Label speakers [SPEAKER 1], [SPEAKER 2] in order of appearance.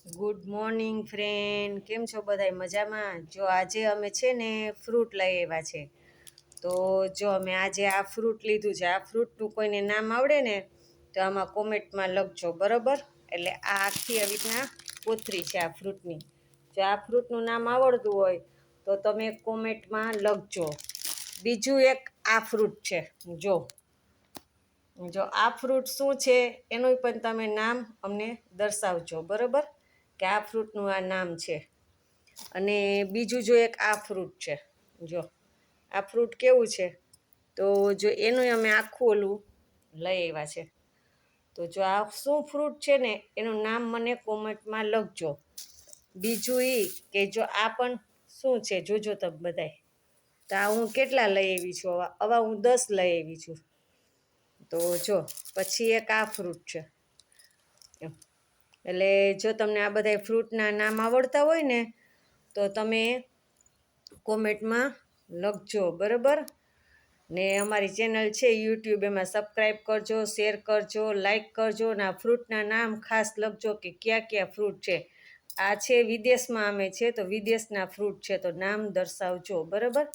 [SPEAKER 1] Good morning friend, કેમ છો બધાય મજામાં? જો આજે અમે છે ને ફ્રૂટ લઈ આવ્યા છે. તો જો અમે આજે આ ફ્રૂટ લીધું છે. આ ફ્રૂટનું કોઈને નામ આવડે ને તો આમાં કોમેન્ટમાં લખજો, બરાબર? એટલે આ આખી આવી રીતના કોથળી છે આ ફ્રૂટની. જો આ ફ્રૂટનું નામ આવડતું હોય તો તમે કોમેન્ટમાં લખજો. બીજું એક આ ફ્રૂટ છે. જો આ ફ્રૂટ શું છે એનું પણ તમે નામ અમને દર્શાવજો, બરાબર? કે આ ફ્રૂટનું આ નામ છે. અને બીજું જો એક આ ફ્રૂટ છે. જો આ ફ્રૂટ કેવું છે તો જો એનું અમે આખું ઓલું લઈ આવ્યા છે. તો જો આ શું ફ્રૂટ છે ને એનું નામ મને કોમેન્ટમાં લખજો. બીજું એ કે જો આ પણ શું છે જોજો તમે બધાય. તો આ હું કેટલા લઈ આવી છું? આવા હું 10 લઈ આવી છું. તો જો પછી એક આ ફ્રૂટ છે. એટલે જો તમને આ બધા ફ્રૂટના નામ આવડતા હોય ને તો તમે કોમેન્ટમાં લખજો, બરાબર? ને અમારી ચેનલ છે યુટ્યુબ, એમાં સબસ્ક્રાઈબ કરજો, શેર કરજો, લાઈક કરજો. ને આ ફ્રૂટના નામ ખાસ લખજો કે કયા કયા ફ્રૂટ છે. આ છે વિદેશમાં અમે છે તો વિદેશના ફ્રૂટ છે, તો નામ દર્શાવજો, બરાબર?